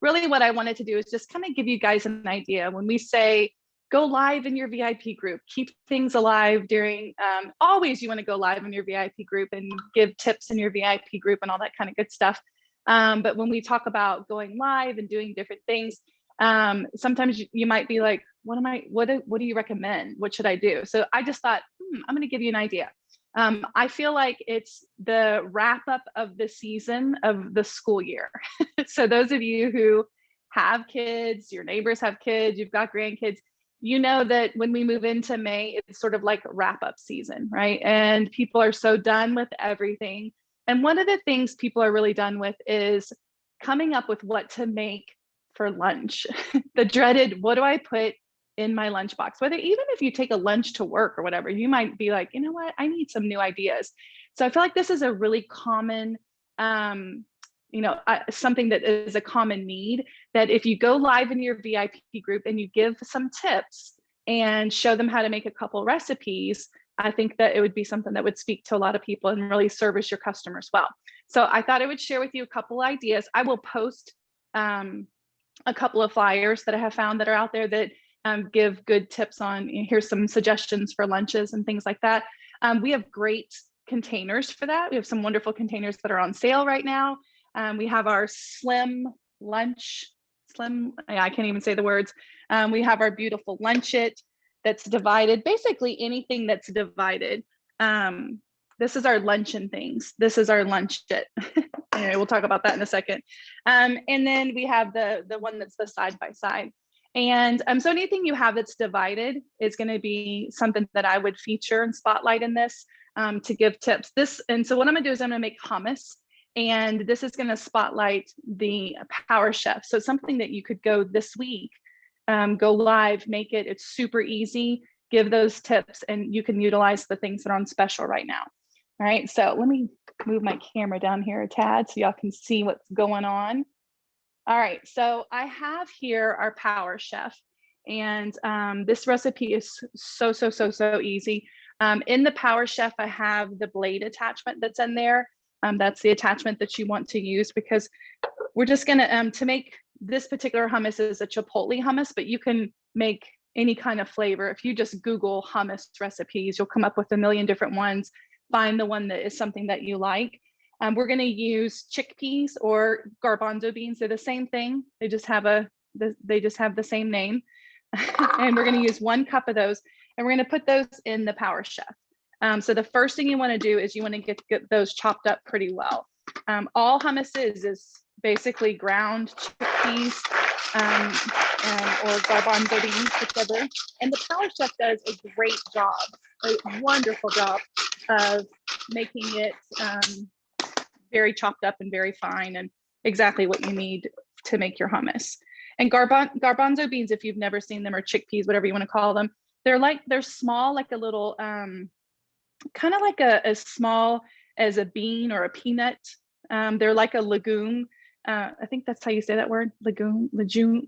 really what I wanted to do is just kind of give you guys an idea. When we say go live in your VIP group, keep things alive during, always you want to go live in your VIP group and give tips in your VIP group and all that kind of good stuff. But when we talk about going live and doing different things, sometimes you might be like, what do you recommend? What should I do? So I just thought, I'm going to give you an idea. I feel like it's the wrap up of the season of the school year. So those of you who have kids, your neighbors have kids, you've got grandkids, you know that when we move into May, it's sort of like wrap up season, right? And people are so done with everything. And one of the things people are really done with is coming up with what to make for lunch. The dreaded, what do I put in my lunchbox? Whether even if you take a lunch to work or whatever, you might be like, you know what, I need some new ideas. So I feel like this is a really common, something that is a common need, that if you go live in your VIP group and you give some tips and show them how to make a couple recipes, I think that it would be something that would speak to a lot of people and really service your customers well. So I thought I would share with you a couple ideas. I will post a couple of flyers that I have found that are out there that give good tips on, here's some suggestions for lunches and things like that. We have great containers for that. We have some wonderful containers that are on sale right now. We have our slim, I can't even say the words. We have our beautiful lunch-it that's divided, basically anything that's divided. This is our luncheon things. This is our lunch-it. Anyway, we'll talk about that in a second. And then we have the one that's the side-by-side. And so anything you have that's divided is going to be something that I would feature and spotlight in this to give tips. And so what I'm going to do is I'm going to make hummus. And this is going to spotlight the Power Chef. So something that you could go this week, go live, make it. It's super easy. Give those tips and you can utilize the things that are on special right now. All right, so let me move my camera down here a tad so y'all can see what's going on. All right, so I have here our Power Chef, and this recipe is so easy. In the Power Chef, I have the blade attachment that's in there. That's the attachment that you want to use, because we're just gonna, to make this particular hummus is a Chipotle hummus, but you can make any kind of flavor. If you just Google hummus recipes, you'll come up with a million different ones. Find the one that is something that you like. We're going to use chickpeas or garbanzo beans. They're the same thing. They just have the same name. And we're going to use 1 cup of those, and we're going to put those in the Power Chef. So the first thing you want to do is you want to get those chopped up pretty well. All hummus is basically ground chickpeas or garbanzo beans, whichever. And the Power Chef does a great job, a wonderful job of making it very chopped up and very fine and exactly what you need to make your hummus. And garbanzo beans, if you've never seen them, or chickpeas, whatever you want to call them, they're small, like a little, kind of like as small as a bean or a peanut. They're like a legume. I think that's how you say that word, legume.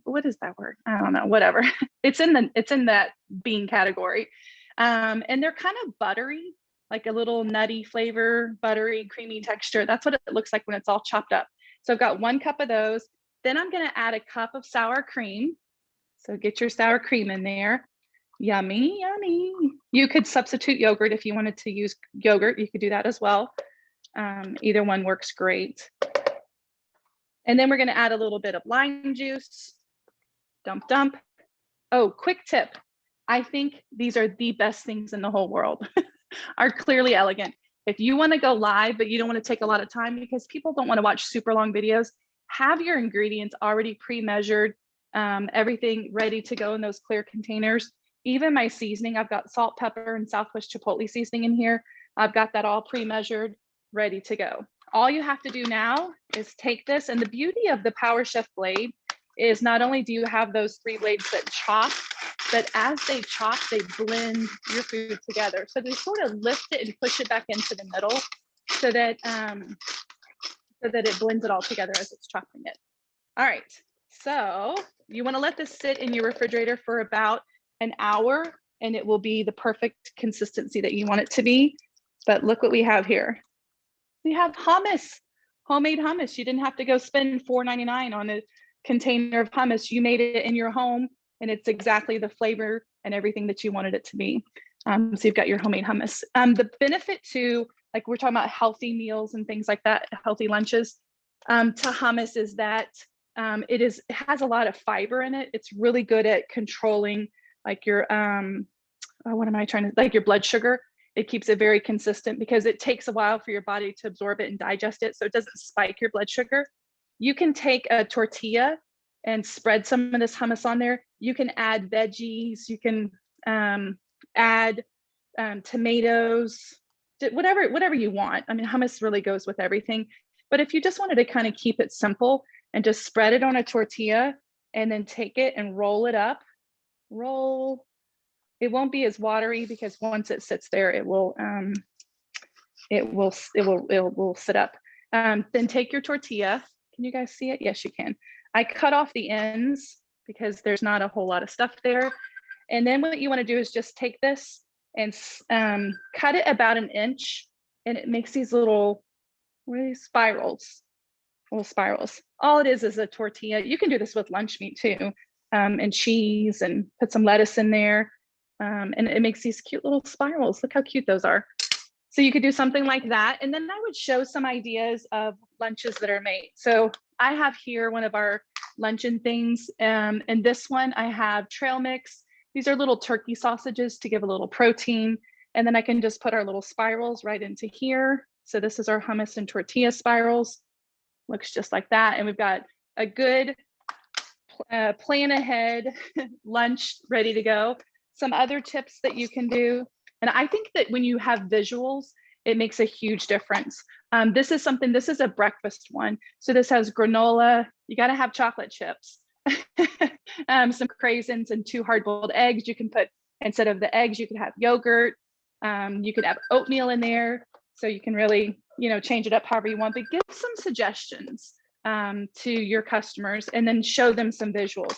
What is that word? I don't know, whatever. It's in that bean category. And they're kind of buttery, like a little nutty flavor, buttery, creamy texture. That's what it looks like when it's all chopped up. So I've got 1 cup of those. Then I'm going to add a cup of sour cream. So get your sour cream in there. Yummy, yummy. You could substitute yogurt if you wanted to use yogurt. You could do that as well. Either one works great. And then we're going to add a little bit of lime juice. Dump, dump. Oh, quick tip. I think these are the best things in the whole world. Are Clearly Elegant. If you want to go live, but you don't want to take a lot of time, because people don't want to watch super long videos, have your ingredients already pre-measured, everything ready to go in those clear containers. Even my seasoning, I've got salt, pepper, and Southwest Chipotle seasoning in here. I've got that all pre-measured, ready to go. All you have to do now is take this, and the beauty of the Power Chef blade is not only do you have those 3 blades that chop, but as they chop, they blend your food together. So they sort of lift it and push it back into the middle so that it blends it all together as it's chopping it. All right, so you want to let this sit in your refrigerator for about an hour, and it will be the perfect consistency that you want it to be. But look what we have here. We have hummus, homemade hummus. You didn't have to go spend $4.99 on a container of hummus, you made it in your home and it's exactly the flavor and everything that you wanted it to be. So you've got your homemade hummus. The benefit to, like we're talking about healthy meals and things like that, healthy lunches, to hummus is that it has a lot of fiber in it. It's really good at controlling like your, like your blood sugar. It keeps it very consistent because it takes a while for your body to absorb it and digest it. So it doesn't spike your blood sugar. You can take a tortilla and spread some of this hummus on there. You can add veggies. You can add tomatoes, whatever you want. I mean, hummus really goes with everything. But if you just wanted to kind of keep it simple and just spread it on a tortilla and then take it and roll it up, it won't be as watery because once it sits there, it will sit up. Then take your tortilla. Can you guys see it? Yes, you can. I cut off the ends because there's not a whole lot of stuff there. And then what you want to do is just take this and cut it about 1 inch, and it makes these little spirals. Little spirals. All it is a tortilla. You can do this with lunch meat too, and cheese, and put some lettuce in there, and it makes these cute little spirals. Look how cute those are. So you could do something like that. And then I would show some ideas of lunches that are made. So I have here one of our luncheon things. And this one I have trail mix. These are little turkey sausages to give a little protein. And then I can just put our little spirals right into here. So this is our hummus and tortilla spirals. Looks just like that. And we've got a good plan ahead lunch ready to go. Some other tips that you can do. And I think that when you have visuals, it makes a huge difference. This is a breakfast one. So this has granola. You got to have chocolate chips, some craisins, and 2 hard-boiled eggs. You can put, instead of the eggs, you could have yogurt. You could have oatmeal in there. So you can really, change it up however you want, but give some suggestions to your customers and then show them some visuals.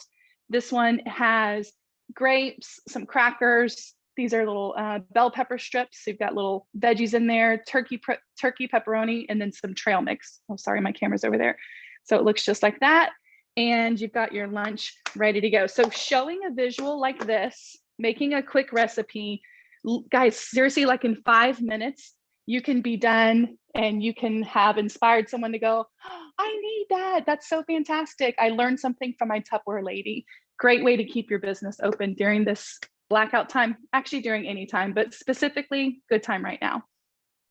This one has grapes, some crackers. These are little bell pepper strips. So you've got little veggies in there, turkey pepperoni, and then some trail mix. Oh, sorry, my camera's over there. So it looks just like that. And you've got your lunch ready to go. So showing a visual like this, making a quick recipe, guys, seriously, like in 5 minutes, you can be done and you can have inspired someone to go, oh, I need that. That's so fantastic. I learned something from my Tupperware lady. Great way to keep your business open during this blackout time, actually during any time, but specifically good time right now.